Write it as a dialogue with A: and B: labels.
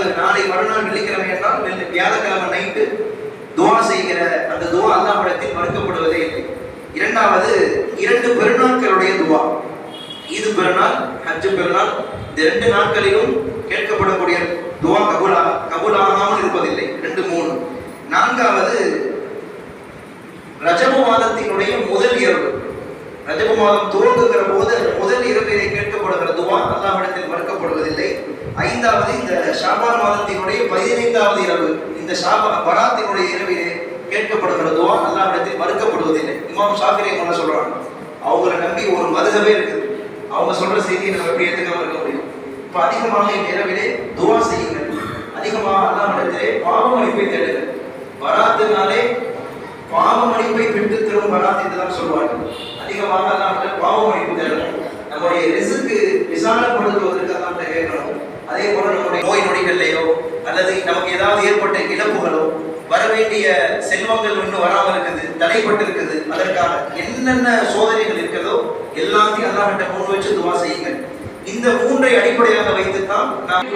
A: அதாவது நாளை மறுநாள் வெள்ளிக்கிழமை என்றால் வியாழக்கிழமை நைட்டு துவா செய்கிற அந்த துவா அல்லாஹ்விடத்தில் மறுக்கப்படுவதே இல்லை. இரண்டாவது, 2 பெருநாட்களுடைய துவா, ஈது பெருநாள், ஹஜ் பெருநாள், இந்த 2 நாட்களிலும் கேட்கப்படக்கூடிய துவா கபூலாகாமல் இருப்பதில்லை. 2, 3. நான்காவது, ரஜபு மாதத்தினுடைய முதல் இரவு, ரஜபு மாதம் துவங்குகிற போது முதல் இரவிலே கேட்கப்படுகிற துவா அல்லாஹ்விடத்தில் மறுக்கப்படுவதில்லை. ஐந்தாவது, இந்த ஷாபான் மாதத்தினுடைய 15வது இரவு, இந்த பராத்தினுடைய இரவிலே கேட்கப்படுகிற துவா அல்லாஹ்விடத்தில் மறுக்கப்படுவதில்லை. இமாம் ஷாஃபிஈ என்ன சொல்றாங்க, அவங்கள நம்பி ஒரு மதுஹபே இருக்குது, அவங்க சொல்ற செய்தியை நம்ம எப்படி ஏற்றுக்காம இருக்க முடியும்? இப்போ அதிகமாக இந்த இரவிலே துவா செய்யுங்கள், அதிகமாக அல்லாஹ்விடத்திலே பாவ மன்னிப்பை தேடுங்கள். பராத்தினாலே பாவ மன்னிப்பை பெற்று தரும் பராத் என்றுதான் சொல்வார்கள். அதிகமாக அல்லாஹ்விடத்தில் பாவ மன்னிப்பு தேடணும். நம்முடைய ரிஸ்க்கு விசாலப்படுத்துவதற்கு அல்லாஹ்விட்ட கேட்கணும். அதே போல நம்முடைய நோய் நொடிகள்லையோ அல்லது நமக்கு ஏதாவது ஏற்பட்ட இழப்புகளோ, வரவேண்டிய செல்வங்கள் இன்னும் வராமல் இருக்குது, தடைப்பட்டு இருக்குது, அதற்காக என்னென்ன சோதனைகள் இருக்கிறதோ எல்லாத்தையும் அல்லாஹ்விட்ட முன் வச்சு துவா செய்யுங்கள். இந்த 3ஐ அடிப்படையாக வைத்துத்தான் நாம்